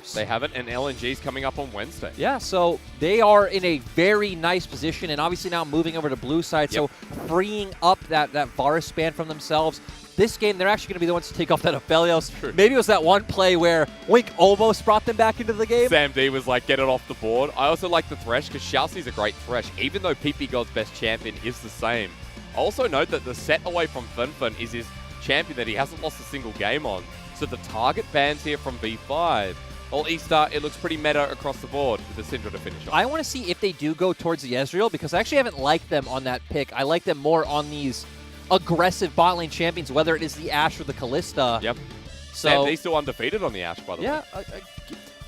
years. They haven't, and LNG's coming up on Wednesday. Yeah, so they are in a very nice position, and obviously now moving over to blue side, so freeing up that Varus span from themselves. This game, they're actually going to be the ones to take off that Aphelios. Maybe it was that one play where Wink almost brought them back into the game. Sam D was like, get it off the board. I also like the Thresh because Xiaoxi's a great Thresh, even though PP God's best champion is the same. Also note that the set away from Funfun is his champion that he hasn't lost a single game on. So the target bans here from V5. Well, eStar, it looks pretty meta across the board with the Syndra to finish off. I want to see if they do go towards the Ezreal because I actually haven't liked them on that pick. I like them more on these aggressive bot lane champions, whether it is the Ashe or the Kalista. Yep. So Sam D's still undefeated on the Ashe, by the way. Yeah.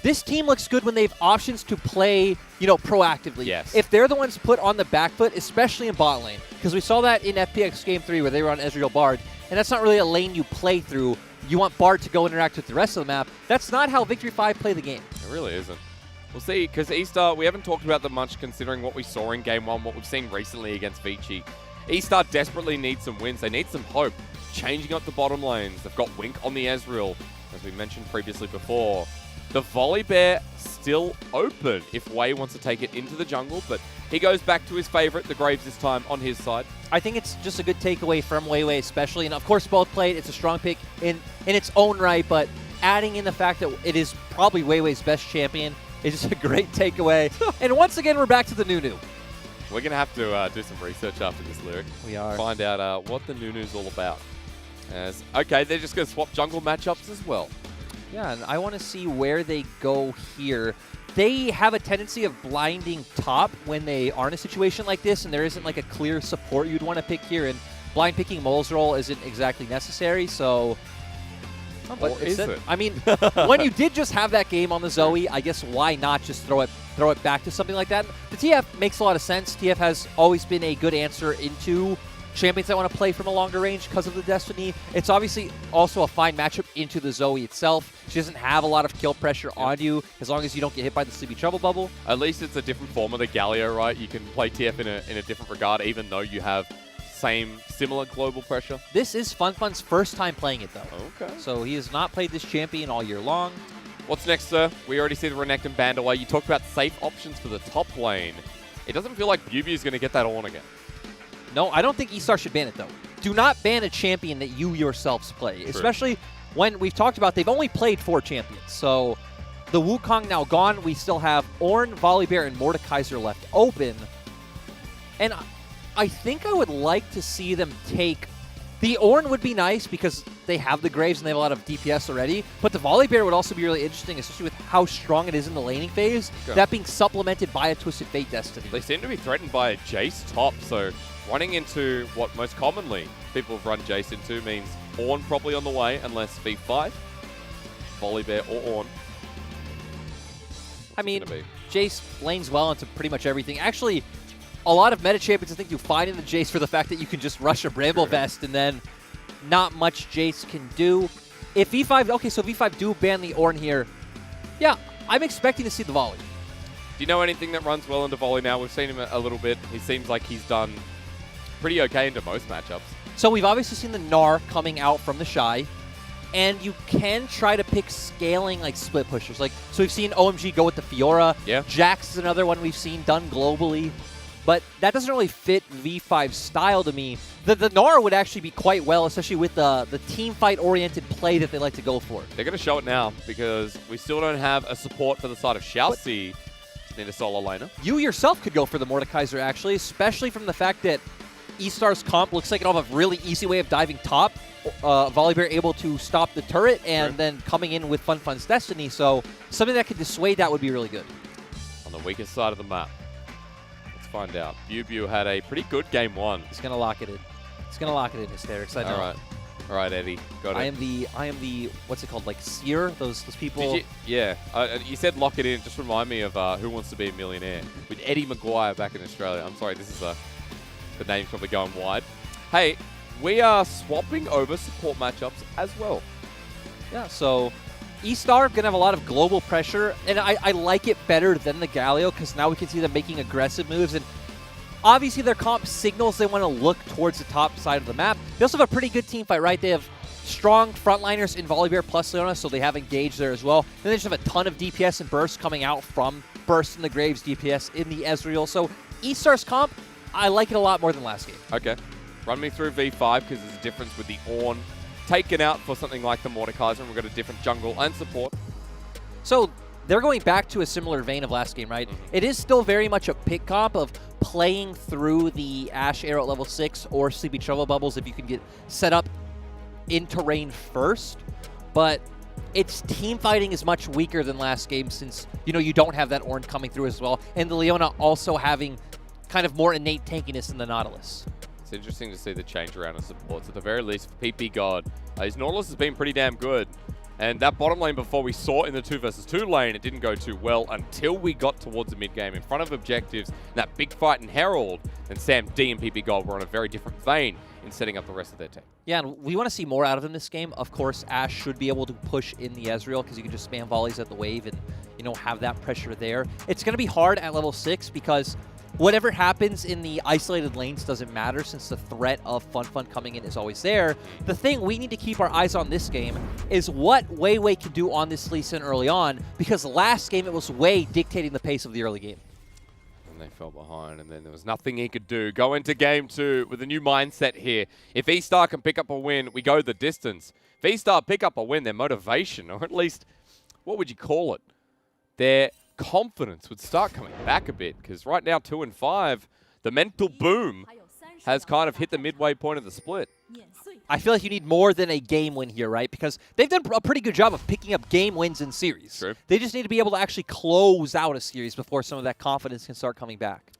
This team looks good when they have options to play, proactively. Yes. If they're the ones put on the back foot, especially in bot lane, because we saw that in FPX Game 3 where they were on Ezreal Bard, and that's not really a lane you play through. You want Bard to go interact with the rest of the map. That's not how Victory 5 play the game. It really isn't. We'll see, because eStar, we haven't talked about them much considering what we saw in Game 1, what we've seen recently against Vici. eStar desperately needs some wins. They need some hope. Changing up the bottom lanes. They've got Wink on the Ezreal, as we mentioned previously before. The Volley Bear still open if Wei wants to take it into the jungle, but he goes back to his favorite, the Graves this time, on his side. I think it's just a good takeaway from Wei especially, and of course both played. It's a strong pick in its own right, but adding in the fact that it is probably Wei's best champion is just a great takeaway. And once again, we're back to the Nunu. We're going to have to do some research after this lyric. We are. Find out what the Nunu's all about. Okay, they're just going to swap jungle matchups as well. Yeah, and I want to see where they go here. They have a tendency of blinding top when they are in a situation like this, and there isn't like a clear support you'd want to pick here, and blind picking Mole's role isn't exactly necessary, so... Or is it? I mean, when you did just have that game on the Zoe, I guess why not just throw it back to something like that? The TF makes a lot of sense. TF has always been a good answer into champions that want to play from a longer range because of the Destiny. It's obviously also a fine matchup into the Zoe itself. She doesn't have a lot of kill pressure on you as long as you don't get hit by the Sleepy Trouble bubble. At least it's a different form of the Galio, right? You can play TF in a different regard, even though you have similar global pressure. This is Funfun's first time playing it, though. Okay. So he has not played this champion all year long. What's next, sir? We already see the Renekton banned away. You talked about safe options for the top lane. It doesn't feel like Bubu is going to get that on again. No, I don't think eStar should ban it, though. Do not ban a champion that you yourselves play, especially when we've talked about they've only played 4 champions. So the Wukong now gone. We still have Ornn, Volibear, and Mordekaiser left open. And I think I would like to see them take... The Ornn would be nice because they have the Graves and they have a lot of DPS already, but the Volibear would also be really interesting, especially with how strong it is in the laning phase, that being supplemented by a Twisted Fate Destiny. They seem to be threatened by a Jace top, so running into what most commonly people have run Jace into means Ornn probably on the way, unless V5, Volibear or Ornn. I mean, Jace lanes well into pretty much everything. Actually, a lot of meta champions, I think, do fine in the Jace for the fact that you can just rush a Bramble Vest and then not much Jace can do. If V5, okay, so V5 do ban the Ornn here. Yeah, I'm expecting to see the Volley. Do you know anything that runs well into Volley now? We've seen him a little bit. He seems like he's done pretty okay into most matchups. So we've obviously seen the Gnar coming out from the Shy, and you can try to pick scaling like split pushers. So we've seen OMG go with the Fiora. Yeah. Jax is another one we've seen done globally. But that doesn't really fit V5's style to me. The Gnar would actually be quite well, especially with the team fight-oriented play that they like to go for. They're going to show it now because we still don't have a support for the side of Xiaoxi in a solo laner. You yourself could go for the Mordekaiser, actually, especially from the fact that eStar's comp looks like it'll have a really easy way of diving top. Volibear able to stop the turret and then coming in with Funfun's Destiny. So something that could dissuade that would be really good. On the weakest side of the map. Find out. Bubu had a pretty good game 1. He's gonna lock it in. He's gonna lock it in, Hysterics. I know. All right, Eddie. Got it. I am the what's it called? Like seer? Those people. Yeah. You said lock it in. Just remind me of Who Wants to Be a Millionaire with Eddie Maguire back in Australia. I'm sorry, this is the name's probably going wide. Hey, we are swapping over support matchups as well. Yeah. So eStar going to have a lot of global pressure, and I like it better than the Galio because now we can see them making aggressive moves, and obviously their comp signals they want to look towards the top side of the map. They also have a pretty good team fight, right? They have strong frontliners in Volibear plus Leona, so they have engaged there as well. Then they just have a ton of DPS and burst coming out from burst in the Graves, DPS in the Ezreal. So eStar's comp, I like it a lot more than last game. Okay. Run me through V5 because there's a difference with the Ornn taken out for something like the Mordekaiser, and we've got a different jungle and support. So they're going back to a similar vein of last game, right? It is still very much a pick comp of playing through the Ashe Arrow at level 6 or Sleepy Trouble Bubbles if you can get set up in terrain first. But its team fighting is much weaker than last game since, you know, you don't have that Ornn coming through as well. And the Leona also having kind of more innate tankiness than the Nautilus. It's interesting to see the change around of supports. At the very least, for PP God, his Nautilus has been pretty damn good. And that bottom lane before we saw in the 2 versus 2 lane, it didn't go too well until we got towards the mid-game in front of objectives. That big fight in Herald, and Sam D and PP God were on a very different vein in setting up the rest of their team. Yeah, and we want to see more out of them this game. Of course, Ashe should be able to push in the Ezreal because you can just spam volleys at the wave and, you know, have that pressure there. It's going to be hard at level 6 because whatever happens in the isolated lanes doesn't matter since the threat of Fun coming in is always there. The thing we need to keep our eyes on this game is what Wei can do on this Lee Sin early on, because last game it was Wei dictating the pace of the early game. And they fell behind, and then there was nothing he could do. Go into game 2 with a new mindset here. If eStar can pick up a win, we go the distance. If eStar pick up a win, their motivation, or at least, what would you call it? Their confidence would start coming back a bit, because right now 2 and 5, the mental boom has kind of hit the midway point of the split. I feel like you need more than a game win here, right? Because they've done a pretty good job of picking up game wins in series. True. They just need to be able to actually close out a series before some of that confidence can start coming back.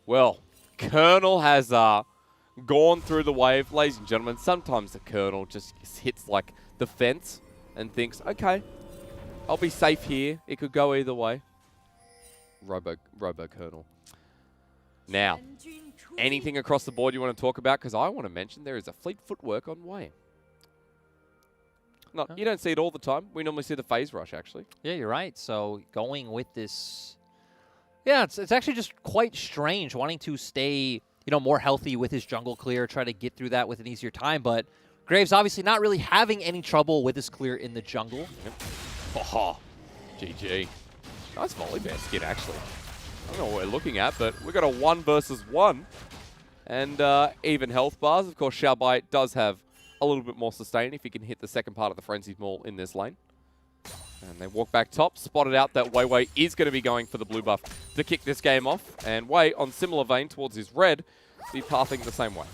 Well, Colonel has gone through the wave. Ladies and gentlemen, sometimes the Colonel just hits like the fence and thinks, okay, I'll be safe here. It could go either way. Robo Colonel. Now, anything across the board you want to talk about? Because I want to mention there is a fleet footwork on Wei. You don't see it all the time. We normally see the phase rush, actually. Yeah, you're right. So going with this, yeah, it's actually just quite strange wanting to stay, you know, more healthy with his jungle clear, try to get through that with an easier time. But Graves obviously not really having any trouble with his clear in the jungle. Yep. Oh, GG. Nice Volibear skin, actually. I don't know what we're looking at, but we've got a 1 versus 1. And even health bars. Of course, Xiaobai does have a little bit more sustain if he can hit the second part of the Frenzied Maul in this lane. And they walk back top, spotted out that Wei is going to be going for the blue buff to kick this game off. And Wei, on similar vein towards his red, be pathing the same way.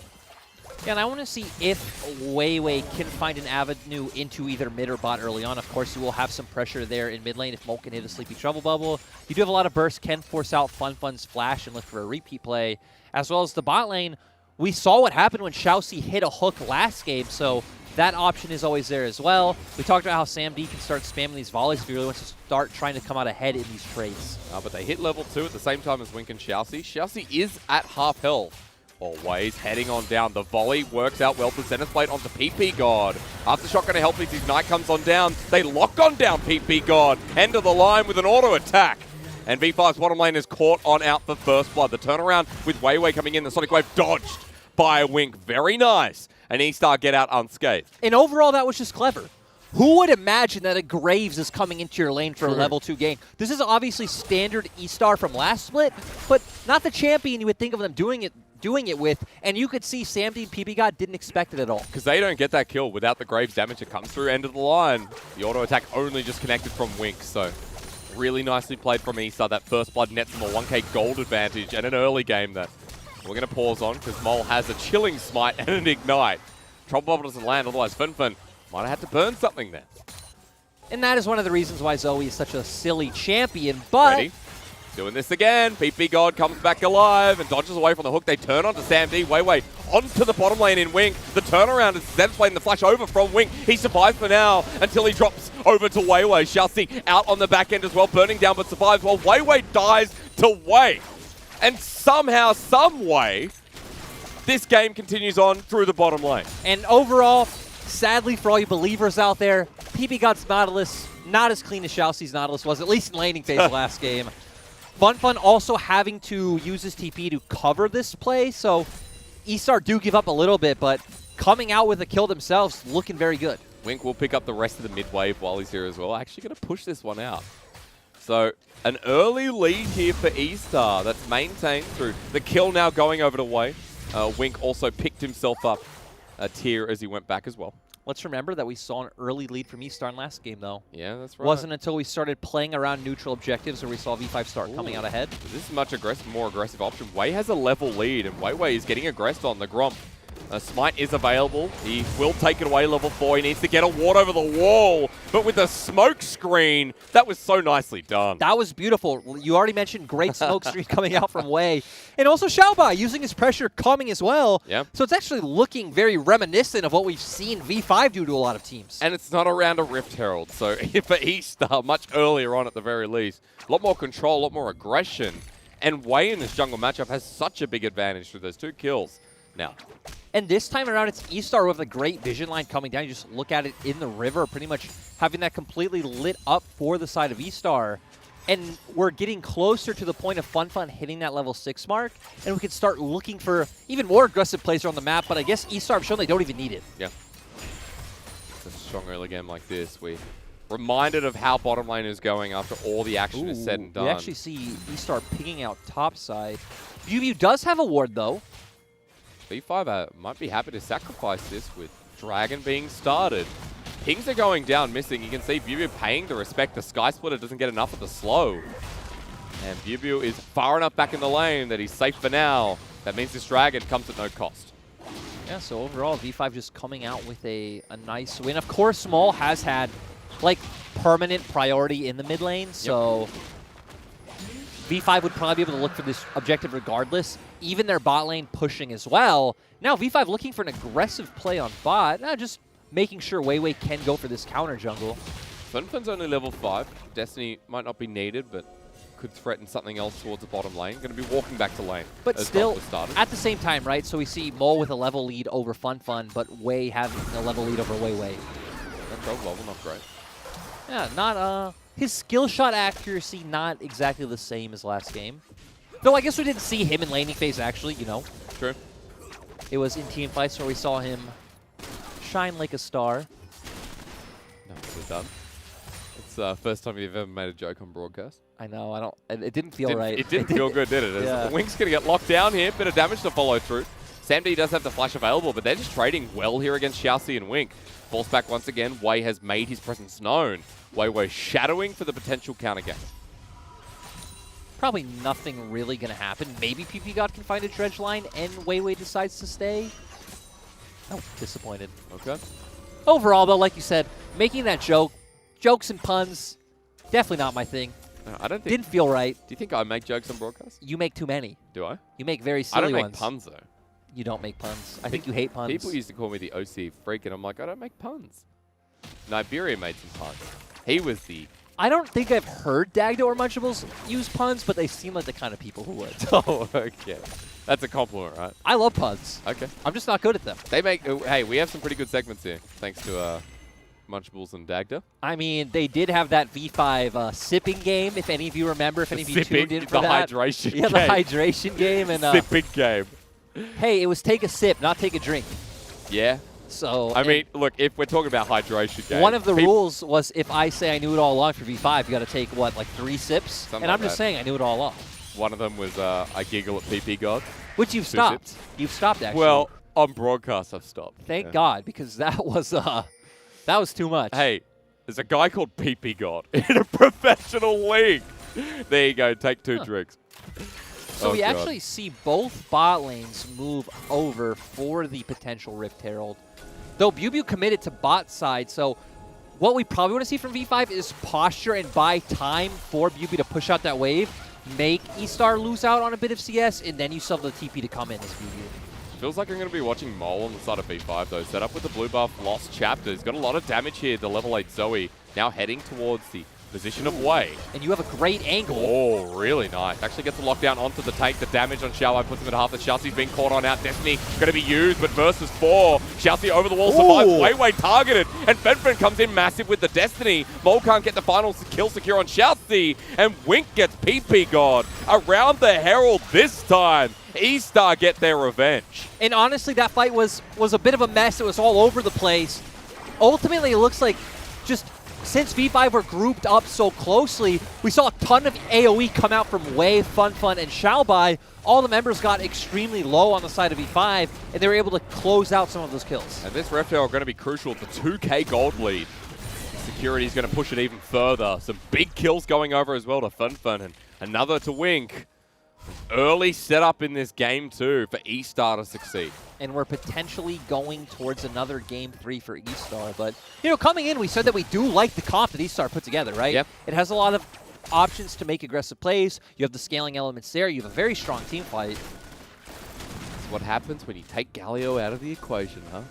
Yeah, and I want to see if Wei can find an avenue into either mid or bot early on. Of course, you will have some pressure there in mid lane if Molt can hit a Sleepy Trouble Bubble. You do have a lot of bursts, can force out Fun's flash and look for a repeat play. As well as the bot lane, we saw what happened when Xiaoxi hit a hook last game, so that option is always there as well. We talked about how Sam D can start spamming these volleys if he really wants to start trying to come out ahead in these trades. But they hit level 2 at the same time as Wink and Xiaoxi. Xiaoxi is at half health. Always heading on down. The volley works out well for Zenith Blade onto PP God. Aftershock going to help as his Knight comes on down. They lock on down PP God. End of the line with an auto attack. And V5's bottom lane is caught on out for first blood. The turnaround with Wei coming in. The Sonic Wave dodged by a Wink. Very nice. And eStar get out unscathed. And overall, that was just clever. Who would imagine that a Graves is coming into your lane for a level 2 game? This is obviously standard eStar from last split, but not the champion you would think of them doing it with, and you could see Sam D and PP God didn't expect it at all. Because they don't get that kill without the Graves damage that comes through end of the line. The auto attack only just connected from Wink, so really nicely played from eStar. That first blood nets them a 1k gold advantage and an early game that we're going to pause on because Mole has a chilling smite and an ignite. Trouble Bubble doesn't land, otherwise Fun might have had to burn something there. And that is one of the reasons why Zoe is such a silly champion, but... Ready? Doing this again. PP God comes back alive and dodges away from the hook. They turn onto Sam D. Wei onto the bottom lane in Wink. The turnaround is Zen's playing the flash over from Wink. He survives for now until he drops over to Wei. Xiaoxi out on the back end as well, burning down but survives while Wei dies to Wei. And somehow, some way, this game continues on through the bottom lane. And overall, sadly for all you believers out there, PP God's Nautilus, not as clean as Xiaoxi's Nautilus was, at least in laning phase last game. Fun also having to use his TP to cover this play, so eStar do give up a little bit, but coming out with a kill themselves, looking very good. Wink will pick up the rest of the mid-wave while he's here as well. Actually going to push this one out. So an early lead here for eStar that's maintained through the kill now going over to Wei. Wink also picked himself up a tier as he went back as well. Let's remember that we saw an early lead from eStar in last game, though. Yeah, that's right. Wasn't until we started playing around neutral objectives where we saw V5 start coming out ahead. This is much more aggressive option. Wei has a level lead, and Wei is getting aggressed on the Gromp. Smite is available. He will take it away level 4. He needs to get a ward over the wall, but with a smoke screen, that was so nicely done. That was beautiful. You already mentioned great smoke screen coming out from Wei. And also Xiaobai using his pressure coming as well. Yep. So it's actually looking very reminiscent of what we've seen V5 do to a lot of teams. And it's not around a Rift Herald, so for eStar, much earlier on at the very least. A lot more control, a lot more aggression. And Wei in this jungle matchup has such a big advantage through those 2 kills. Now, and this time around, it's eStar with a great vision line coming down. You just look at it in the river, pretty much having that completely lit up for the side of eStar. And we're getting closer to the point of Fun hitting that level 6 mark, and we can start looking for even more aggressive plays on the map, but I guess eStar have shown they don't even need it. Yeah. It's a strong early game like this. We're reminded of how bottom lane is going after all the action is said and done. We actually see eStar picking out top side. VOD does have a ward, though. V5 might be happy to sacrifice this with Dragon being started. Pings are going down missing. You can see VOD paying the respect. The Sky Splitter doesn't get enough of the slow. And VOD is far enough back in the lane that he's safe for now. That means this Dragon comes at no cost. Yeah, so overall, V5 just coming out with a nice win. Of course, Small has had, like, permanent priority in the mid lane, so V5 would probably be able to look for this objective regardless. Even their bot lane pushing as well. Now V5 looking for an aggressive play on bot, just making sure Wei can go for this counter jungle. Fun's only level 5. Destiny might not be needed, but could threaten something else towards the bottom lane. Going to be walking back to lane. But still, at the same time, right? So we see Mole with a level lead over Fun, but Wei having a level lead over Wei. That 12 level, not great. Yeah, not his skill shot accuracy not exactly the same as last game. Though I guess we didn't see him in laning phase actually, you know. True. It was in team fights where we saw him shine like a star. No, we're done. It's the first time you've ever made a joke on broadcast. I know, it didn't feel right. It didn't feel good, did it? Yeah. The Wink's going to get locked down here. Bit of damage to follow through. SamD does have the flash available, but they're just trading well here against Xiaoxi and Wink. Falls back once again. Wei has made his presence known. Wei shadowing for the potential counter game. Probably nothing really going to happen. Maybe PP God can find a dredge line and Wei decides to stay. Oh, disappointed. Okay. Overall, though, like you said, making that jokes and puns, definitely not my thing. I don't think. Didn't feel right. Do you think I make jokes on broadcast? You make too many. Do I? You make very silly ones. I don't make puns, though. You don't make puns. I think you hate puns. People used to call me the OC freak, and I'm like, I don't make puns. Niberia made some puns. He was the... I don't think I've heard Dagda or Munchables use puns, but they seem like the kind of people who would. Oh, okay. That's a compliment, right? I love puns. Okay. I'm just not good at them. They make... hey, we have some pretty good segments here, thanks to Munchables and Dagda. I mean, they did have that V5 sipping game, if any of you remember, if any of you tuned in for that. Hydration game. Yeah, the hydration game. And, sipping game. Hey, it was take a sip, not take a drink. Yeah. So I mean, look, if we're talking about hydration game, one of the rules was if I say I knew it all along for V5, you got to take, what, like 3 sips? Something and I'm like just saying I knew it all along. One of them was I giggle at PP God. Which you've stopped. You've stopped, actually. Well, on broadcast, I've stopped. Thank God, because that was too much. Hey, there's a guy called PP God in a professional league. There you go. Take 2 drinks. So we actually see both bot lanes move over for the potential Rift Herald. Though Bubu committed to bot side, so what we probably want to see from V5 is posture and buy time for Bubu to push out that wave, make eStar lose out on a bit of CS, and then you still have the TP to come in as Bubu. Feels like I'm going to be watching Mole on the side of V5, though. Set up with the blue buff, lost chapter. He's got a lot of damage here, the level 8 Zoe. Now heading towards the position of Wei. And you have a great angle. Oh, really nice. Actually gets the lockdown onto the tank. The damage on Xiaobai puts him at half. The Xiaoxi's being caught on out. Destiny going to be used, but versus 4. Xiaoxi over the wall survives. Wei targeted. And Fenfen comes in massive with the Destiny. Mole can't get the final kill secure on Xiaoxi. And Wink gets PP God around the Herald this time. eStar get their revenge. And honestly, that fight was a bit of a mess. It was all over the place. ultimately it looks like just since V5 were grouped up so closely, we saw a ton of AoE come out from Wei, FunFun, and Xiaobai. All the members got extremely low on the side of V5, and they were able to close out some of those kills. And this Rift are going to be crucial. The 2K gold lead. Security is going to push it even further. Some big kills going over as well to FunFun, and another to Wink. Early setup in this game, too, for eStar to succeed. And we're potentially going towards another Game 3 for eStar. But, you know, coming in, we said that we do like the comp that eStar put together, right? Yep. It has a lot of options to make aggressive plays. You have the scaling elements there. You have a very strong team fight. That's what happens when you take Galio out of the equation, huh?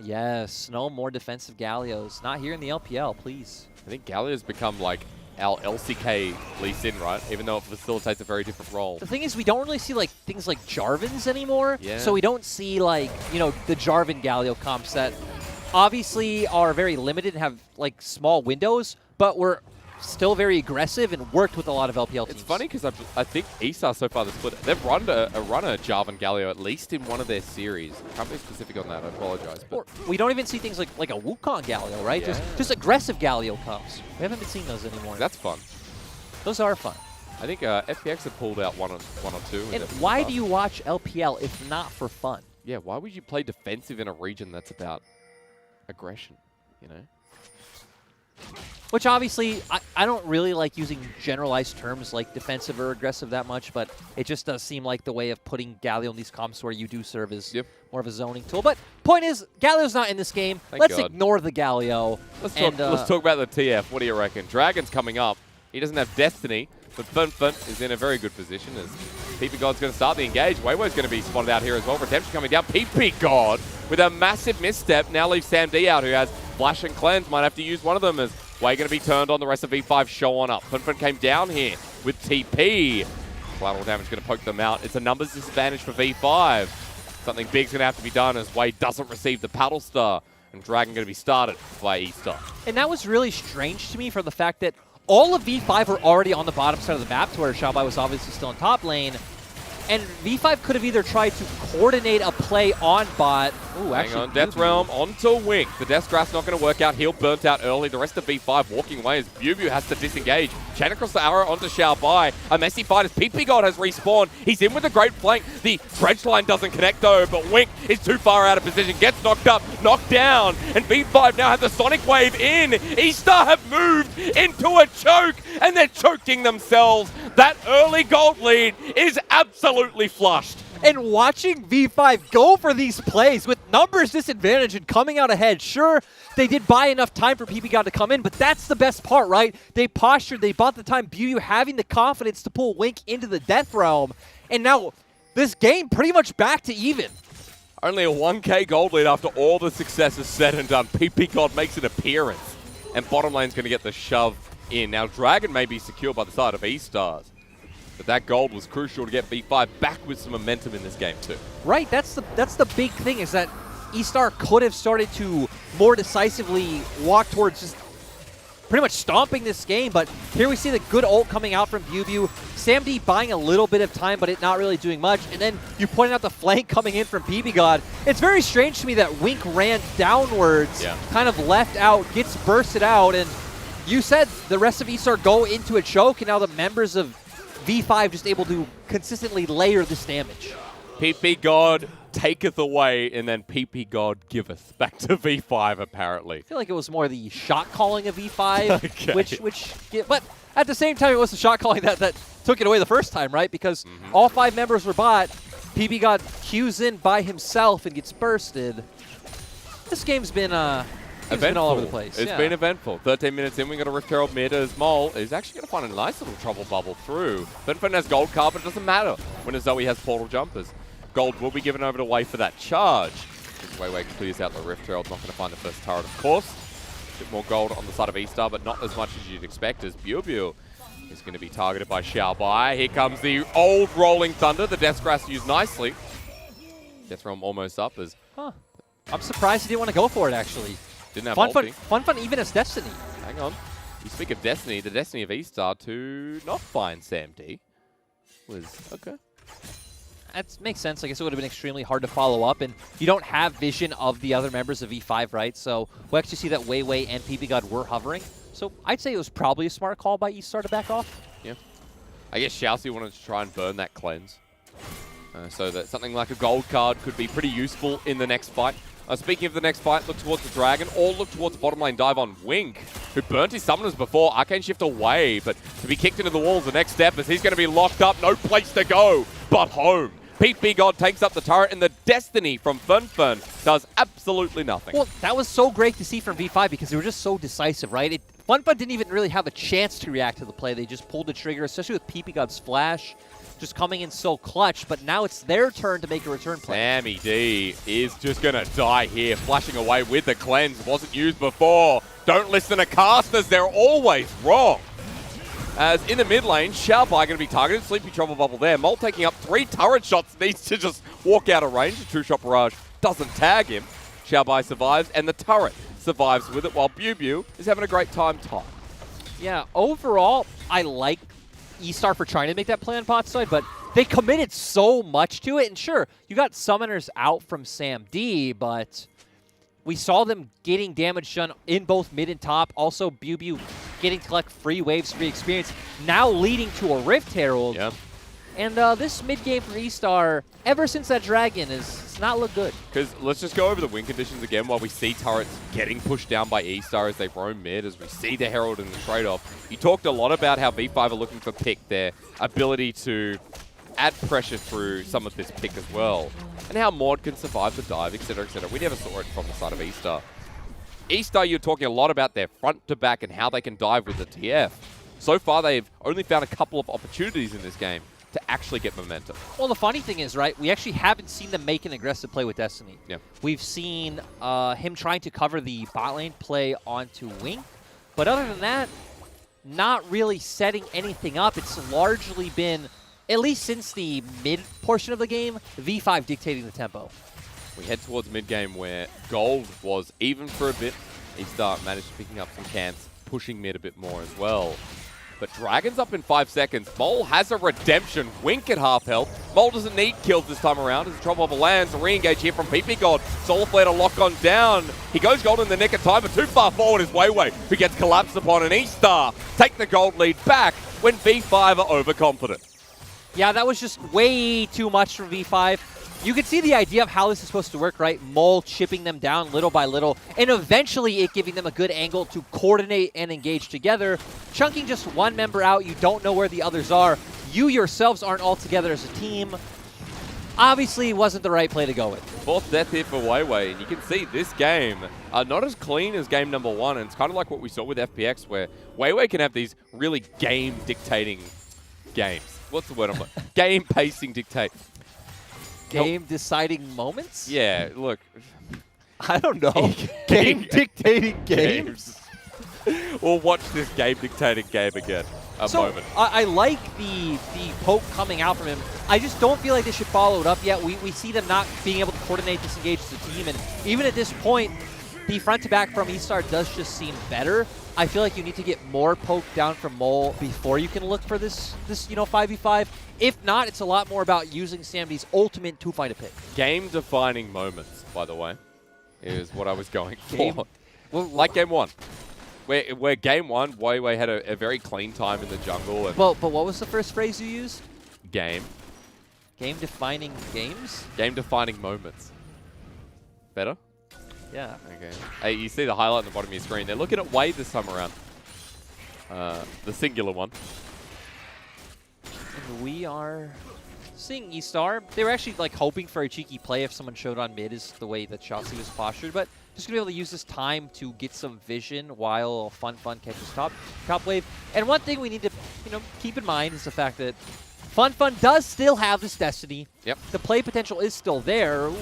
Yes, no more defensive Galios. Not here in the LPL, please. I think Galio's become like our LCK Lee Sin, right? Even though it facilitates a very different role. The thing is, we don't really see like things like Jarvans anymore. Yeah. So we don't see like, you know, the Jarvan Galio comps that obviously are very limited and have like small windows, but we're still very aggressive and worked with a lot of LPL teams. It's funny because I think eStar so far this split, they've run a Jarvan Galio at least in one of their series. I can't be specific on that, I apologize. But Or we don't even see things like a Wukong Galio, right? Yeah. Just aggressive Galio comps. We haven't been seeing those anymore. that's fun. Those are fun. I think FPX have pulled out one or two. And why do you watch LPL if not for fun? Yeah, why would you play defensive in a region that's about aggression, you know? Which obviously, I don't really like using generalized terms like defensive or aggressive that much, but it just does seem like the way of putting Galio in these comps where you do serve as more of a zoning tool. But point is, Galio's not in this game. Let's ignore the Galio. Let's talk about the TF. What do you reckon? Dragon's coming up. He doesn't have Destiny, but FunFun is in a very good position as PP God's going to start the engage. Weiwei's going to be spotted out here as well. Redemption coming down. PP God with a massive misstep now leaves Sam D out, who has Flash and Cleanse. Might have to use one of them as Wei going to be turned on. The rest of V5 show on up. FunFun came down here with TP. Collateral damage going to poke them out. It's a numbers disadvantage for V5. Something big's going to have to be done as Wei doesn't receive the Paddle Star. And Dragon going to be started by eStar. And that was really strange to me for the fact that all of V5 were already on the bottom side of the map to where Xiaobai was obviously still in top lane. And V5 could have either tried to coordinate a play on bot. Ooh, Hang on, Death Realm onto Wink. The Death Grasp not going to work out. Heal burnt out early. The rest of V5 walking away as BuBu has to disengage. Chain across the arrow onto Xiaobai. A messy fight as PP God has respawned. He's in with a great flank. The trench line doesn't connect though, but Wink is too far out of position. Gets knocked up, knocked down, and V5 now have the Sonic Wave in. eStar have moved into a choke, and they're choking themselves. That early gold lead is absolutely flushed. And watching V5 go for these plays with numbers disadvantage and coming out ahead, sure, they did buy enough time for PP God to come in, but that's the best part, right? They postured, they bought the time, BU having the confidence to pull Wink into the Death Realm, and now this game pretty much back to even. Only a 1K gold lead after all the success is said and done. PP God makes an appearance, and bottom lane's going to get the shove in. Now, Dragon may be secure by the side of eStars, but that gold was crucial to get V5 back with some momentum in this game too. Right, that's the big thing, is that eStar could have started to more decisively walk towards just pretty much stomping this game, but here we see the good ult coming out from BuBu. Sam D buying a little bit of time, but it not really doing much, and then you pointed out the flank coming in from PP God. It's very strange to me that Wink ran downwards, kind of left out, gets bursted out, and you said the rest of eStar go into a choke, and now the members of V5 just able to consistently layer this damage. PP God taketh away, and then PP God giveth back to V5 apparently. I feel like it was more the shot calling of V5, Okay. but at the same time, it was the shot calling that took it away the first time, right? Because all 5 members were bot. PP God cues in by himself and gets bursted. This game's been all over the place. It's been eventful. 13 minutes in, we got a Rift Herald mid as Mole is actually going to find a nice little trouble bubble through. FunFun has gold card, but it doesn't matter when a Zoe has portal jumpers. Gold will be given over to Wei for that charge. As Wei clears out the Rift Herald, not going to find the first turret, of course. A bit more gold on the side of eStar, but not as much as you'd expect, as BuBu is going to be targeted by Xiaobai. Here comes the old Rolling Thunder. The Death Grasp used nicely. Death Realm almost up as... I'm surprised he didn't want to go for it, actually. Didn't have FunFun even has Destiny. Hang on. You speak of Destiny, the Destiny of eStar to not find Sam D was okay. That makes sense. I guess it would have been extremely hard to follow up, and you don't have vision of the other members of E5, right? So we'll actually see that Weiwei and PB were hovering. So I'd say it was probably a smart call by eStar to back off. Yeah. I guess Xiaoxi wanted to try and burn that cleanse. So that something like a gold card could be pretty useful in the next fight. Speaking of the next fight, look towards the Dragon, or look towards bottom lane dive on Wink, who burnt his summoners before. Arcane Shift away, but to be kicked into the walls the next step as he's going to be locked up, no place to go but home. Pete Bigod takes up the turret, and the Destiny from Fun does absolutely nothing. Well, that was so great to see from V5 because they were just so decisive, right? Fun didn't even really have a chance to react to the play. They just pulled the trigger, especially with Pete Bigod's flash just coming in so clutch, but now it's their turn to make a return play. Sammy D is just going to die here, flashing away with the cleanse. Wasn't used before. Don't listen to casters, they're always wrong. As in the mid lane, Xiaobai going to be targeted. Sleepy Trouble Bubble there. Mole taking up 3 turret shots, needs to just walk out of range. The True Shot Barrage doesn't tag him. Xiaobai survives, and the turret survives with it, while Bew is having a great time top. Yeah, overall, I like eStar for trying to make that play on bot side, but they committed so much to it. And sure, you got summoners out from Sam D, but we saw them getting damage done in both mid and top. Also, Bew getting to collect free waves, free experience, now leading to a Rift Herald. Yeah. And this mid game for eStar, ever since that Dragon, it's not looked good. Because let's just go over the win conditions again while we see turrets getting pushed down by eStar as they roam mid, as we see the Herald in the trade-off. You talked a lot about how V5 are looking for pick, their ability to add pressure through some of this pick as well, and how Maud can survive the dive, etc., etc. We never saw it from the side of eStar. eStar, you're talking a lot about their front to back and how they can dive with the TF. So far, they've only found a couple of opportunities in this game to actually get momentum. Well, the funny thing is, right, we actually haven't seen them make an aggressive play with Destiny. Yeah. We've seen him trying to cover the bot lane play onto Wink, but other than that, not really setting anything up. It's largely been, at least since the mid portion of the game, V5 dictating the tempo. We head towards mid-game where gold was even for a bit. eStar managed to picking up some cans, pushing mid a bit more as well. But Dragon's up in 5 seconds. Mole has a redemption. Wink at half health. Mole doesn't need kills this time around as the Trouble Bubble lands. A re-engage here from PP God. Solar Flare to lock on down. He goes gold in the nick of time, but too far forward is Weiwei, who gets collapsed upon. An eStar take the gold lead back when V5 are overconfident. Yeah, that was just way too much from V5. You can see the idea of how this is supposed to work, right? Mole chipping them down little by little, and eventually it giving them a good angle to coordinate and engage together. Chunking just one member out, you don't know where the others are. You yourselves aren't all together as a team. Obviously, it wasn't the right play to go with. 4th death here for Weiwei, and you can see this game not as clean as game number 1, and it's kind of like what we saw with FPX, where Weiwei can have these really game-dictating games. What's the word I'm like? Game-pacing dictate. Game-deciding moments? Yeah, look. I don't know. Game-dictating games? We'll watch this game-dictating game again. Moment. I like the poke coming out from him. I just don't feel like they should follow it up yet. We see them not being able to coordinate, disengage as a team, and even at this point, the front-to-back from eStar does just seem better. I feel like you need to get more poke down from Mole before you can look for this 5v5. If not, it's a lot more about using Samdy's ultimate to find a pick. Game-defining moments, by the way, is what I was going for. Like game 1. Where game 1, Weiwei had a very clean time in the jungle. And but what was the first phrase you used? Game. Game-defining games? Game-defining moments. Better? Yeah. Okay. Hey, you see the highlight on the bottom of your screen. They're looking at Wade this time around. The singular one. And we are seeing eStar. They were actually like hoping for a cheeky play if someone showed on mid is the way that Xiaoxi was postured, but just gonna be able to use this time to get some vision while Fun catches top wave. And one thing we need to keep in mind is the fact that Fun does still have this Destiny. Yep. The play potential is still there. Ooh.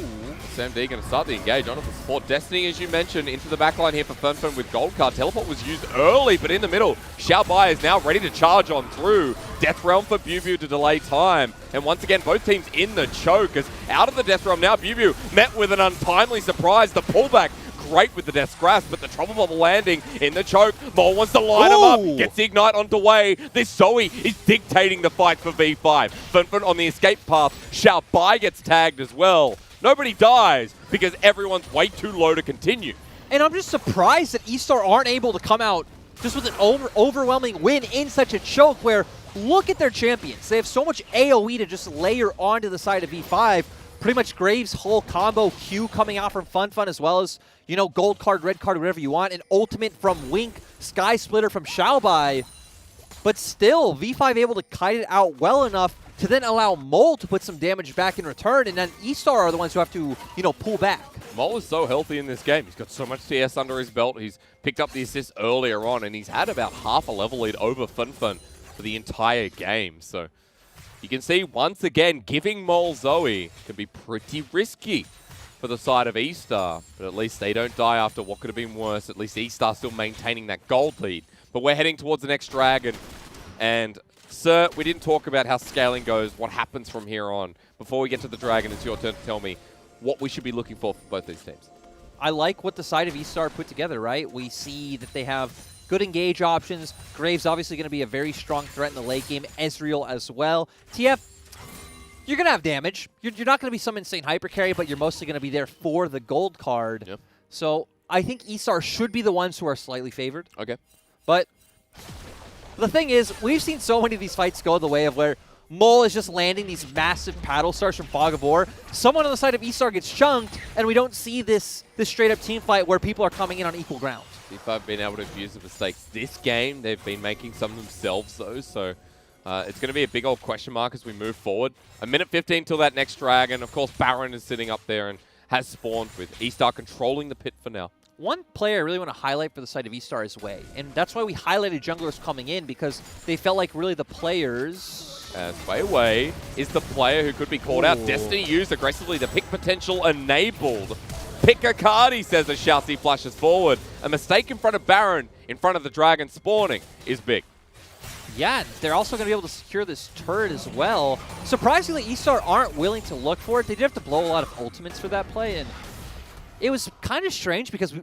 Sam D going to start the engage on it for support. Destiny, as you mentioned, into the backline here for Fun with gold card. Teleport was used early, but in the middle, Xiaobai is now ready to charge on through. Death Realm for Bew to delay time. And once again, both teams in the choke as out of the Death Realm now. Bew met with an untimely surprise. The pullback great with the Death's Grasp, but the Trouble Bubble landing in the choke. Maul wants to line him up, gets the Ignite onto Wei. This Zoe is dictating the fight for V5. Funfun on the escape path. Xiao Bai gets tagged as well. Nobody dies because everyone's way too low to continue. And I'm just surprised that eStar aren't able to come out just with an overwhelming win in such a choke where, look at their champions. They have so much AoE to just layer onto the side of V5. Pretty much Graves' whole combo Q coming out from Funfun, as well as, you know, gold card, red card, whatever you want. An ultimate from Wink, Sky Splitter from Xiao Bai. But still, V5 able to kite it out well enough to then allow Mole to put some damage back in return, and then eStar are the ones who have to, you know, pull back. Mole is so healthy in this game. He's got so much CS under his belt. He's picked up the assist earlier on, and he's had about half a level lead over Funfun for the entire game. So you can see, once again, giving Mole Zoe can be pretty risky for the side of eStar. But at least they don't die after what could have been worse. At least eStar still maintaining that gold lead. But we're heading towards the next Dragon. And, sir, we didn't talk about how scaling goes, what happens from here on. Before we get to the Dragon, it's your turn to tell me what we should be looking for both these teams. I like what the side of eStar put together, right? We see that they have good engage options. Graves obviously going to be a very strong threat in the late game. Ezreal as well. TF, you're going to have damage. You're not going to be some insane hyper carry, but you're mostly going to be there for the gold card. Yep. So I think eStar should be the ones who are slightly favored. Okay. But the thing is, we've seen so many of these fights go the way of where Mole is just landing these massive paddle stars from Fog of War. Someone on the side of eStar gets chunked, and we don't see this straight-up team fight where people are coming in on equal ground. If I've been able to abuse the mistakes this game, they've been making some themselves, though, so it's going to be a big old question mark as we move forward. A minute 15 till that next Dragon. Of course, Baron is sitting up there and has spawned, with eStar controlling the pit for now. One player I really want to highlight for the side of eStar is Wei, and that's why we highlighted junglers coming in, because they felt like really the players... As Wei is the player who could be called out. Destiny used aggressively. The pick potential enabled. Pick a card, he says, as Xiaoxi flashes forward. A mistake in front of Baron, in front of the Dragon spawning, is big. Yeah, they're also going to be able to secure this turret as well. Surprisingly, eStar aren't willing to look for it. They did have to blow a lot of ultimates for that play, and it was kind of strange because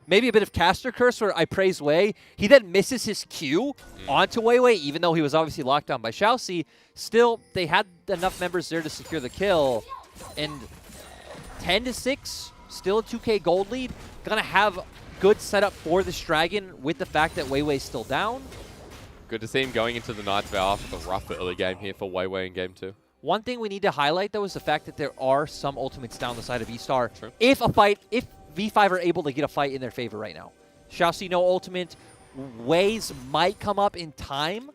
maybe a bit of caster curse where I praise Wei. He then misses his Q onto Wei, even though he was obviously locked down by Xiaoxi. Still, they had enough members there to secure the kill. And 10-6, still a 2K gold lead. Gonna have good setup for this Dragon with the fact that Wei's still down. Good to see him going into the Night's Vow after the rough early game here for Wei in game 2. One thing we need to highlight, though, is the fact that there are some ultimates down the side of eStar. True. If V5 are able to get a fight in their favor right now. Xiaoxi, no ultimate. Wei's might come up in time.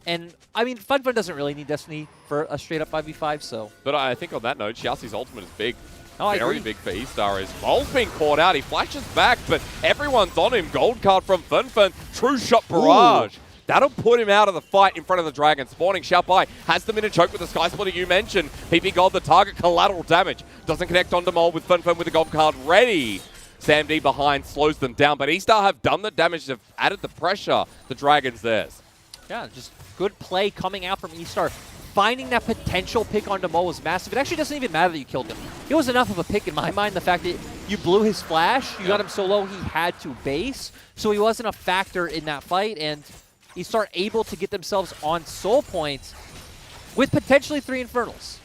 And, I mean, Funfun doesn't really need Destiny for a straight-up 5v5, so... But I think on that note, Xiaoxi's ultimate is big. Oh, Very big for eStar. As Mole's being caught out, he flashes back, but everyone's on him. Gold card from Funfun. True shot barrage. Ooh. That'll put him out of the fight in front of the Dragon. Spawning, Xiao Bai has them in a choke with the Sky Splitter you mentioned. PP Gold, the target, collateral damage. Doesn't connect onto Mole with Funfun with the gold card ready. Sam D behind slows them down, but eStar have done the damage. They've added the pressure. The Dragon's theirs. Yeah, just good play coming out from eStar. Finding that potential pick onto Mole was massive. It actually doesn't even matter that you killed him. It was enough of a pick in my mind. The fact that you blew his flash, you got him so low he had to base, so he wasn't a factor in that fight, and eStar able to get themselves on soul points with potentially 3 Infernals.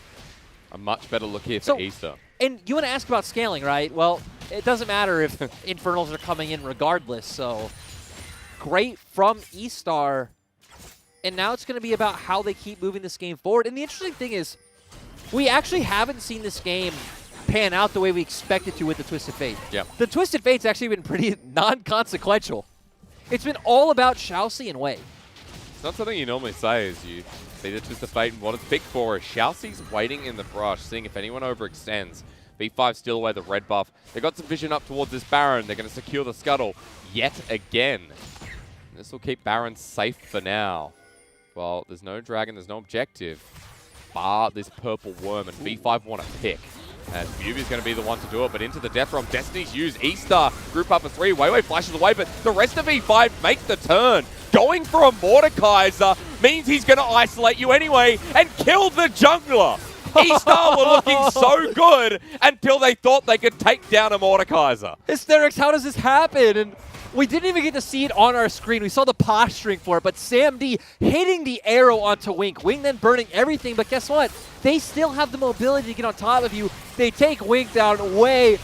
A much better look here for eStar. And you want to ask about scaling, right? Well, it doesn't matter if Infernals are coming in regardless, so great from eStar. And now it's going to be about how they keep moving this game forward. And the interesting thing is, we actually haven't seen this game pan out the way we expected to with the Twisted Fate. Yeah. The Twisted Fate's actually been pretty non-consequential. It's been all about Xiaoxi and Wei. It's not something you normally say, as you see the Twisted Fate and what it's picked for. Xiaoxi's waiting in the brush, seeing if anyone overextends. V5 steal away the red buff. They got some vision up towards this Baron. They're going to secure the scuttle yet again. This will keep Baron safe for now. Well, there's no dragon, there's no objective, bar this purple worm, and V5 want to pick. As Buby's going to be the one to do it, but into the death realm, Destiny's used. eStar group up a 3, Wei flashes away, but the rest of V5 make the turn. Going for a Mordekaiser means he's going to isolate you anyway and kill the jungler. eStar were looking so good until they thought they could take down a Mordekaiser. Hysterics, how does this happen? And we didn't even get to see it on our screen. We saw the posturing for it, but Sam D hitting the arrow onto Wink. Wink then burning everything, but guess what? They still have the mobility to get on top of you. They take Wink down way.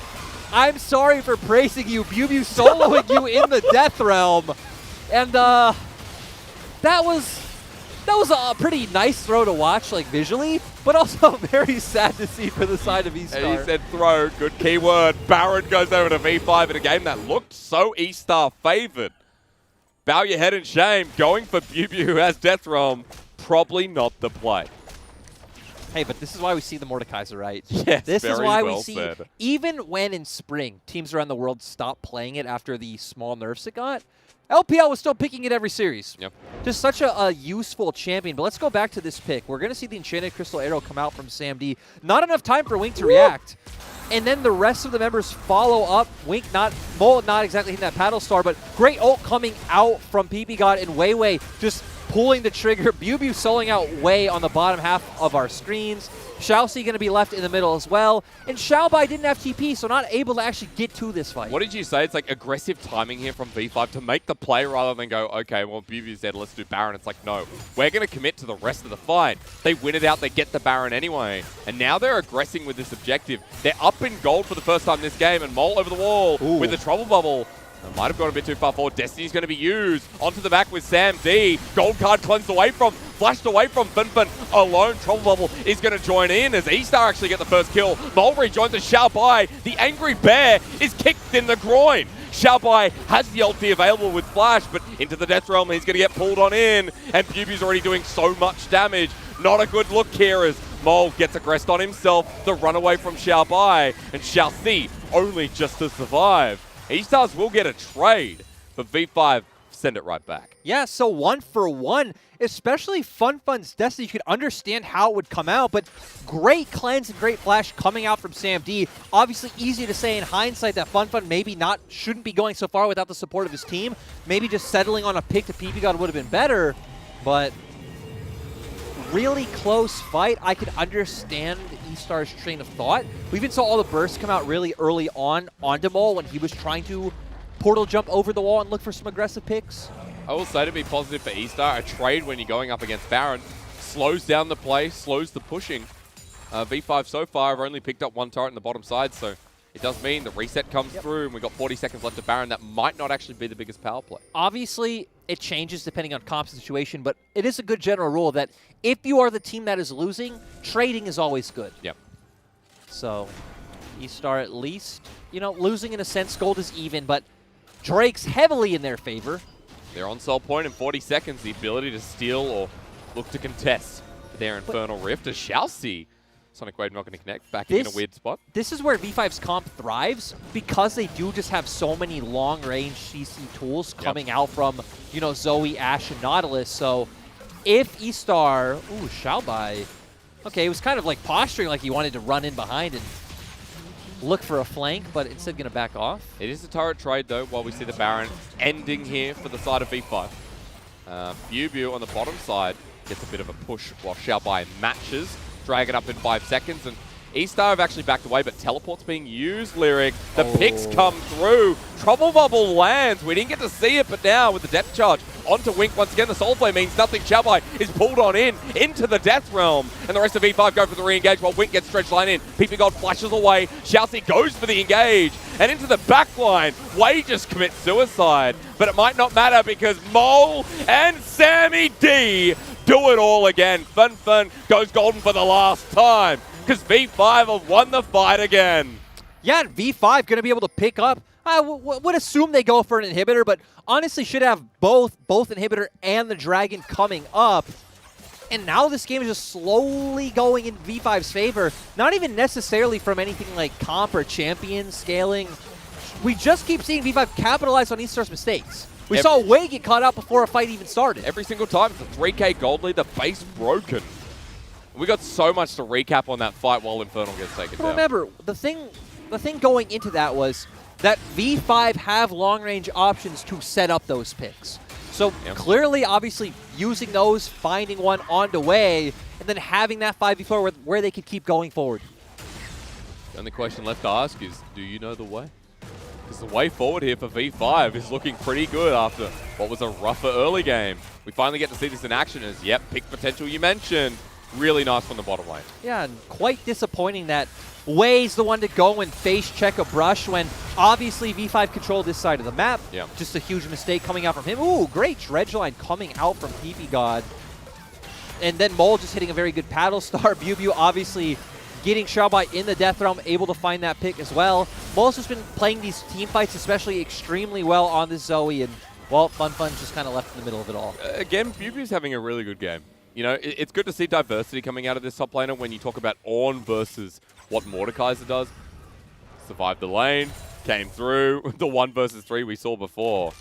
I'm sorry for praising you. BuBu soloing you in the Death Realm. And that was a pretty nice throw to watch, like visually, but also very sad to see for the side of eStar. And he said throw, good keyword. Baron goes over to V5 in a game that looked so eStar favored. Bow your head in shame. Going for BuBu who has Death Realm. Probably not the play. Hey, but this is why we see the Mordekaiser, right? Yes, this is very why well we see, said. even when in spring, teams around the world stopped playing it after the small nerfs it got, LPL was still picking it every series. Yep. Just such a useful champion. But let's go back to this pick. We're going to see the Enchanted Crystal Arrow come out from Sam D. Not enough time for Wink to react. And then the rest of the members follow up. Wink Mole not exactly hitting that paddle star, but great ult coming out from PP God and Weiwei just pulling the trigger. BuBu soloing out Wei on the bottom half of our screens. Xiaoxi going to be left in the middle as well. And Xiaobai didn't have TP, so not able to actually get to this fight. What did you say? It's like aggressive timing here from V5 to make the play rather than go, okay, well, BuBu's dead, let's do Baron. It's like, no, we're going to commit to the rest of the fight. They win it out, they get the Baron anyway. And now they're aggressing with this objective. They're up in gold for the first time this game, and Mole over the wall with the trouble bubble. That might have gone a bit too far forward. Destiny's going to be used. Onto the back with Sam D. Gold card cleansed away from, flashed away from Finfin. Alone, Trouble Bubble is going to join in as eStar actually get the first kill. Mole rejoins as Xiaobai. The Angry Bear is kicked in the groin. Xiaobai has the ulti available with Flash, but into the Death Realm, he's going to get pulled on in. And BuBu's already doing so much damage. Not a good look here as Mole gets aggressed on himself. The runaway from Xiaobai. And Xiaoxi only just to survive. eStars will get a trade, but V5 send it right back. Yeah, so 1 for 1, especially Fun's Destiny. You could understand how it would come out, but great cleanse and great flash coming out from Sam D. Obviously easy to say in hindsight that Fun maybe shouldn't be going so far without the support of his team. Maybe just settling on a pick to PP God would have been better, but really close fight. I could understand eStar's train of thought. We even saw all the bursts come out really early on onto Mole when he was trying to portal jump over the wall and look for some aggressive picks. I will say, to be positive for eStar, a trade when you're going up against Baron slows down the play, slows the pushing. V5 so far have only picked up one turret in the bottom side, so it does mean the reset comes through and we've got 40 seconds left to Baron. That might not actually be the biggest power play. Obviously, it changes depending on comp situation, but it is a good general rule that if you are the team that is losing, trading is always good. Yep. So, eStar at least, losing in a sense, gold is even, but Drake's heavily in their favor. They're on sell point in 40 seconds. The ability to steal or look to contest their Infernal Rift. As Xiaoxi, Sonic Wave not going to connect, back in a weird spot. This is where V5's comp thrives because they do just have so many long-range CC tools coming out from, Zoe, Ashe, and Nautilus. So if eStar, Xiaobai, okay, it was kind of like posturing like he wanted to run in behind and look for a flank, but instead going to back off. It is a turret trade, though, while we see the Baron ending here for the side of V5. BuBu on the bottom side gets a bit of a push while Xiaobai matches. Drag it up in 5 seconds, and eStar have actually backed away, but teleport's being used, Lyric. The picks come through. Trouble Bubble lands. We didn't get to see it, but now with the depth charge onto Wink once again, the Soul Flame means nothing. Xiaobai is pulled on into the Death Realm, and the rest of V5 go for the re-engage while Wink gets stretched line in. PP God flashes away. Xiaoxi goes for the engage, and into the back line. Wei just commits suicide, but it might not matter because Mole and Sammy D do it all again. Fun goes golden for the last time because V5 have won the fight again. Yeah, V5 going to be able to pick up. I would assume they go for an inhibitor, but honestly should have both inhibitor and the dragon coming up. And now this game is just slowly going in V5's favor. Not even necessarily from anything like comp or champion scaling. We just keep seeing V5 capitalize on eStar's mistakes. We saw Wei get caught out before a fight even started. Every single time, it's a 3K gold lead, the base broken. We got so much to recap on that fight while Infernal gets taken down. Remember, the thing going into that was that V5 have long-range options to set up those picks. So clearly, obviously, using those, finding one on the way, and then having that 5v4 where they could keep going forward. The only question left to ask is, do you know the way? Because the way forward here for V5 is looking pretty good after what was a rougher early game. We finally get to see this in action as, yep, pick potential you mentioned. Really nice from the bottom lane. Yeah, and quite disappointing that Way's the one to go and face check a brush when obviously V5 controlled this side of the map. Yeah. Just a huge mistake coming out from him. Ooh, great dredge line coming out from PP God. And then Mole just hitting a very good paddle star. BuBu obviously getting Xiaobai in the Death Realm, able to find that pick as well. Mole's just been playing these team fights especially extremely well on this Zoe, and, well, Fun just kind of left in the middle of it all. Again, BuBu's having a really good game. You know, it's good to see diversity coming out of this top laner when you talk about Ornn versus what Mordekaiser does. Survived the lane, came through. The 1 versus 3 we saw before.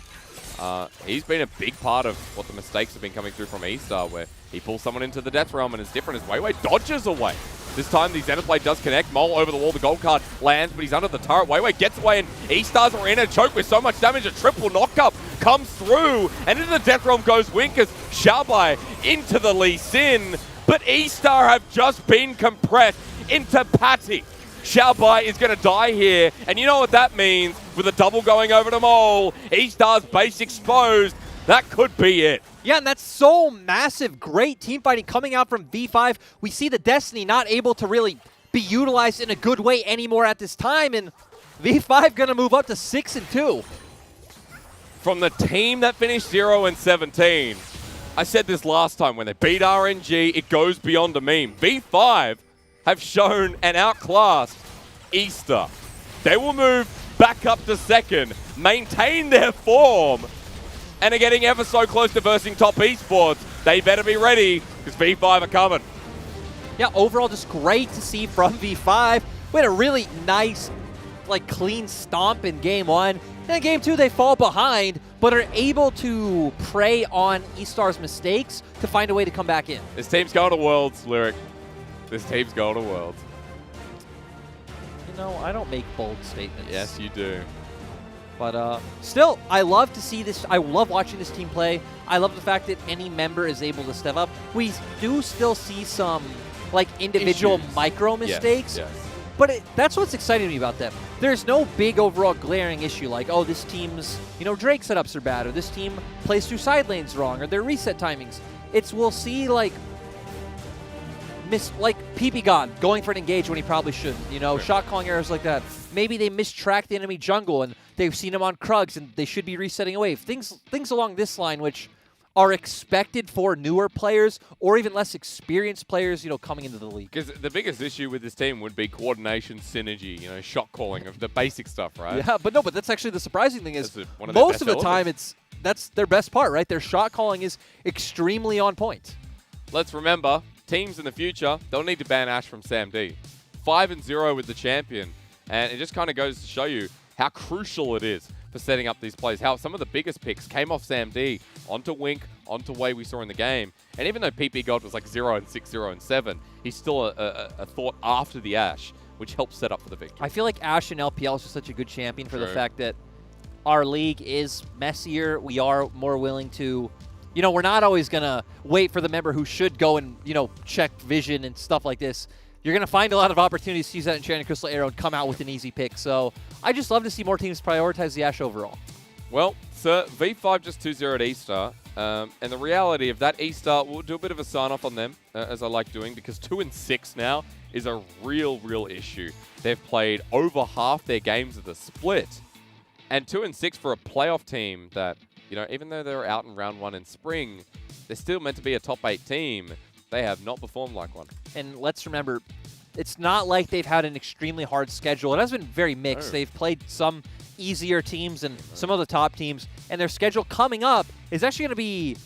He's been a big part of what the mistakes have been coming through from eStar, where he pulls someone into the Death Realm and it's different as Weiwei dodges away. This time the Zenith Blade does connect. Mole over the wall, the gold card lands, but he's under the turret. Weiwei gets away and eStars are in a choke with so much damage. A triple knockup comes through, and into the Death Realm goes Wink as Xiaobai into the Lee Sin. But eStar have just been compressed into Patty. Xiaobai is going to die here, and you know what that means with a double going over to Mole. eStar's base exposed. That could be it. Yeah, and that's so massive. Great team fighting coming out from V5. We see the Destiny not able to really be utilized in a good way anymore at this time, and V5 going to move up to 6-2. From the team that finished 0-17, I said this last time, when they beat RNG, it goes beyond a meme. V5 have shown and outclassed eStar. They will move back up to 2nd, maintain their form, and are getting ever so close to versing top eSports. They better be ready, because V5 are coming. Yeah, overall just great to see from V5. We had a really nice, clean stomp in Game 1. And in Game 2, they fall behind, but are able to prey on eStar's mistakes to find a way to come back in. This team's going to Worlds, Lyric. This team's going to Worlds. You know, I don't make bold statements. Yes, you do. But still, I love to see this. I love watching this team play. I love the fact that any member is able to step up. We do still see some individual micro mistakes. Yes. But that's what's exciting to me about them. There's no big overall glaring issue like, oh, this team's, Drake setups are bad, or this team plays through side lanes wrong, or their reset timings. We'll see PP God going for an engage when he probably shouldn't. Sure. Shot calling errors like that. Maybe they mistrack the enemy jungle and they've seen him on Krugs and they should be resetting a wave. Things along this line which are expected for newer players or even less experienced players, coming into the league. Because the biggest issue with this team would be coordination, synergy, shot calling, of the basic stuff, right? Yeah, but that's actually the surprising thing is most of the time that's their best part, right? Their shot calling is extremely on point. Let's remember, teams in the future, they'll need to ban Ashe from SAMD. 5-0 with the champion. And it just kind of goes to show you how crucial it is for setting up these plays. How some of the biggest picks came off SAMD onto Wink, onto Way we saw in the game. And even though PP God was 0-6, 0-7, he's still a thought after the Ashe, which helps set up for the victory. I feel like Ashe and LPL is just such a good champion for the fact that our league is messier. We are more willing to... we're not always going to wait for the member who should go and, check vision and stuff like this. You're going to find a lot of opportunities to use that Enchanted Crystal Arrow and come out with an easy pick. So I just love to see more teams prioritize the Ashe overall. Well, sir, V5 just 2-0 at eStar. And the reality of that eStar, we'll do a bit of a sign-off on them, as I like doing, because 2-6 now is a real issue. They've played over half their games of the split. And 2-6 for a playoff team that, even though they're out in round 1 in spring, they're still meant to be a top 8 team. They have not performed like one. And let's remember, it's not like they've had an extremely hard schedule. It has been very mixed. They've played some easier teams and some of the top teams, and their schedule coming up is actually going to be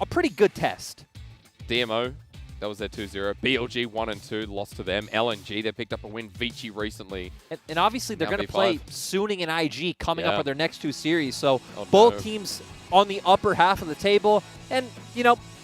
a pretty good test. DMO, that was their 2-0. BLG 1-2, lost to them. LNG, they picked up a win. Vici recently. And obviously they're going to play Suning and IG coming up with their next 2 series. So both teams on the upper half of the table. And,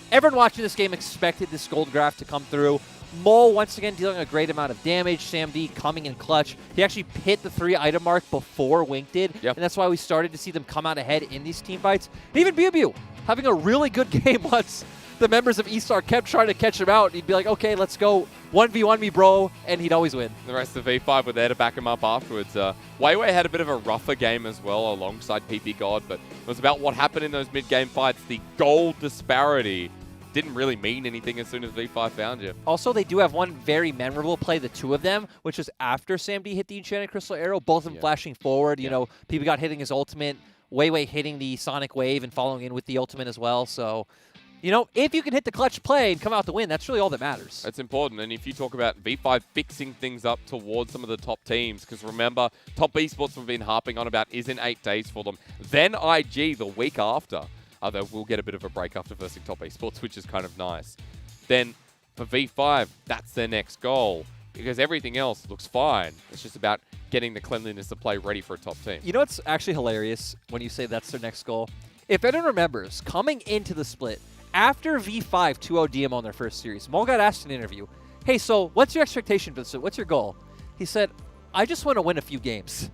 everyone watching this game expected this gold graph to come through. Mole, once again, dealing a great amount of damage. SAMD coming in clutch. He actually hit the 3-item mark before Wink did, and that's why we started to see them come out ahead in these team fights. And even BuBu having a really good game once the members of eStar kept trying to catch him out. He'd be like, okay, let's go 1v1 me, bro, and he'd always win. The rest of V5 were there to back him up afterwards. Weiwei had a bit of a rougher game as well alongside PP God, but it was about what happened in those mid-game fights. The gold disparity didn't really mean anything as soon as V5 found you. Also, they do have one very memorable play, the two of them, which was after SamD hit the Enchanted Crystal Arrow, both of them flashing forward. You know, PP God hitting his ultimate, Weiwei hitting the Sonic Wave and following in with the ultimate as well. So, you know, if you can hit the clutch play and come out to win, that's really all that matters. That's important. And if you talk about V5 fixing things up towards some of the top teams, because remember, top esports we've been harping on about is in 8 days for them. Then IG the week after. Although we'll get a bit of a break after versing top esports, which is kind of nice. Then for V5, that's their next goal. Because everything else looks fine. It's just about getting the cleanliness of play ready for a top team. You know what's actually hilarious when you say that's their next goal? If anyone remembers, coming into the split, after V5 2-0 DMO on their first series, Mol got asked in an interview, hey, so what's your expectation for this? What's your goal? He said, I just want to win a few games.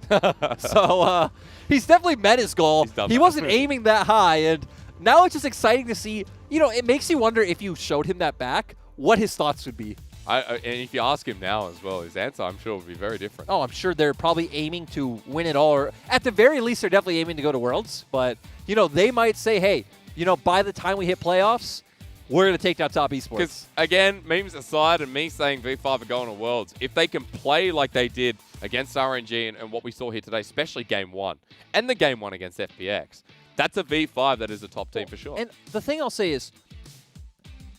So he's definitely met his goal. He wasn't aiming that high, and now it's just exciting to see. You know, it makes you wonder if you showed him that back, what his thoughts would be. And if you ask him now as well, his answer, I'm sure, would be very different. Oh, I'm sure they're probably aiming to win it all. Or at the very least, they're definitely aiming to go to Worlds. But, you know, they might say, hey, you know, by the time we hit playoffs, we're going to take down top esports. Because, again, memes aside and me saying V5 are going to Worlds, if they can play like they did against RNG and what we saw here today, especially Game 1, and the Game 1 against FPX, that's a V5 that is a top team for sure. And the thing I'll say is,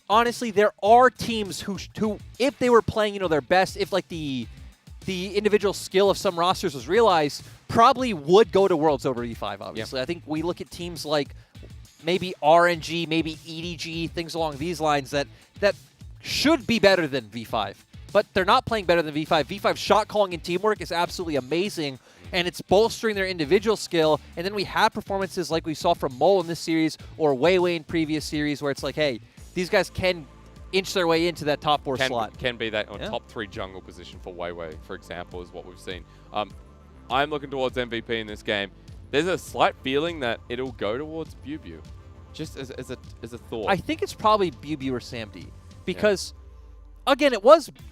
honestly, there are teams who if they were playing, you know, their best, if like the individual skill of some rosters was realized, probably would go to Worlds over E5, obviously. I think we look at teams like maybe RNG, maybe EDG, things along these lines that should be better than V5. But they're not playing better than V5. V5's shot calling and teamwork is absolutely amazing, and it's bolstering their individual skill. And then we have performances like we saw from Mole in this series or Weiwei in previous series where it's like, hey, these guys can inch their way into that top 4 slot. Can be that top 3 jungle position for Weiwei, for example, is what we've seen. I'm looking towards MVP in this game. There's a slight feeling that it'll go towards BuBu, just as a thought. I think it's probably BuBu or SamD because, again,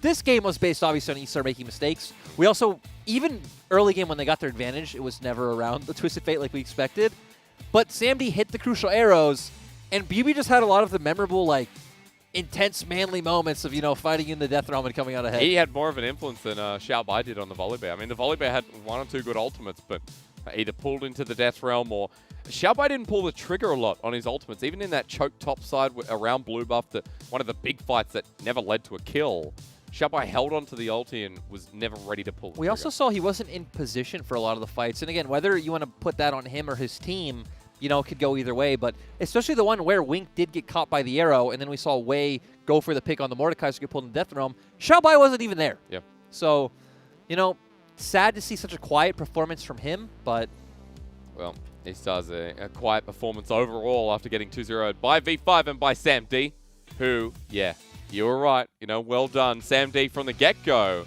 this game was based obviously on eStar making mistakes. We also, even early game when they got their advantage, it was never around the Twisted Fate like we expected. But SamD hit the crucial arrows, and BuBu just had a lot of the memorable, like, intense, manly moments of, you know, fighting in the death realm and coming out ahead. He had more of an influence than Xiaobai did on the Volibear. I mean, the Volibear had 1 or 2 good ultimates, but either pulled into the death realm or Xiaobai didn't pull the trigger a lot on his ultimates. Even in that choke top side around blue buff, one of the big fights that never led to a kill, Xiaobai held onto the ulti and was never ready to pull the trigger. We also saw he wasn't in position for a lot of the fights. And again, whether you want to put that on him or his team, you know, it could go either way. But especially the one where Wink did get caught by the arrow, and then we saw Wei go for the pick on the Mordekaiser, get pulled in the death realm. Xiaobai wasn't even there. Yeah. So, you know, sad to see such a quiet performance from him, but... Well, eStar's a quiet performance overall after getting 2-0'd by V5 and by SamD, who, yeah, you were right. You know, well done. SamD from the get-go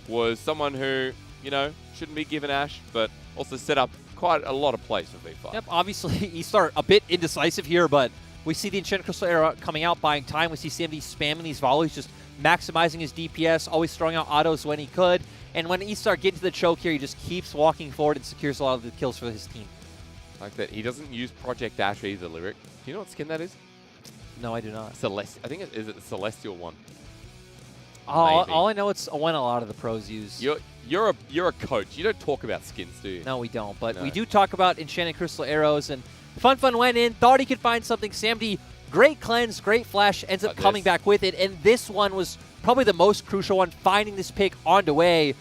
was someone who, you know, shouldn't be given Ash, but also set up quite a lot of plays for V5. Yep, obviously eStar a bit indecisive here, but we see the Enchanted Crystal Arrow coming out, buying time. We see SamD spamming these volleys, just maximizing his DPS, always throwing out autos when he could. And when eStar get into the choke here, he just keeps walking forward and secures a lot of the kills for his team. Like that, he doesn't use Project Dash either, Lyric. Do you know what skin that is? No, I do not. I think is it the Celestial one? All I know it's one a lot of the pros use. You're a coach. You don't talk about skins, do you? No, we don't. But we do talk about Enchanted Crystal Arrows. And Fun went in, thought he could find something. SamD, great cleanse, great flash, ends up coming back with it. And this one was probably the most crucial one, finding this pick on the way,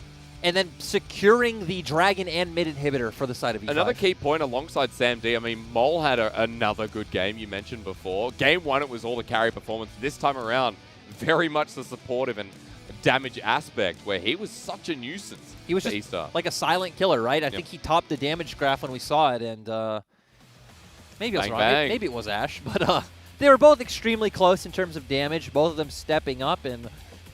and then securing the Dragon and mid inhibitor for the side of E5. Another key point alongside SamD, I mean, Mole had another good game you mentioned before. Game 1, it was all the carry performance. This time around, very much the supportive and damage aspect, where he was such a nuisance. He was just eStar. Like a silent killer, right? I think he topped the damage graph when we saw it, and maybe I was wrong. Maybe it was Ash, but they were both extremely close in terms of damage, both of them stepping up, and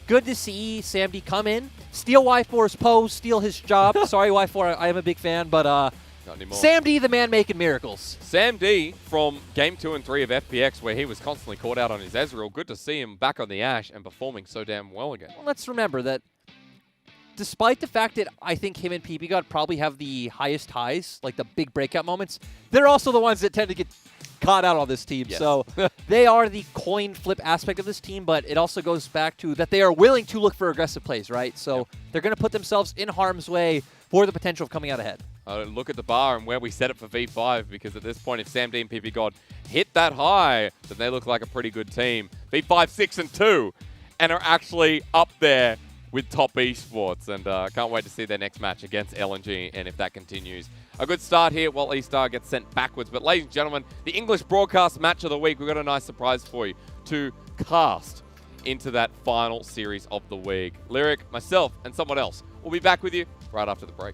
good to see SamD come in, steal Y4's pose, steal his job. Sorry, Y4, I am a big fan, but Not anymore. Sam D, the man making miracles. Sam D from Game 2 and 3 of FPX, where he was constantly caught out on his Ezreal. Good to see him back on the Ashe and performing so damn well again. Well, let's remember that despite the fact that I think him and PB God probably have the highest highs, like the big breakout moments, they're also the ones that tend to get caught out on this team. Yes. So they are the coin flip aspect of this team, but it also goes back to that they are willing to look for aggressive plays, right? So they're going to put themselves in harm's way for the potential of coming out ahead. Look at the bar and where we set it for V5, because at this point, if Sam D and PP God hit that high, then they look like a pretty good team. V5, 6 and 2, and are actually up there with top eSports, and can't wait to see their next match against LNG, and if that continues. A good start here while eStar gets sent backwards. But ladies and gentlemen, the English broadcast match of the week, we've got a nice surprise for you to cast into that final series of the week. Lyric, myself, and someone else will be back with you right after the break.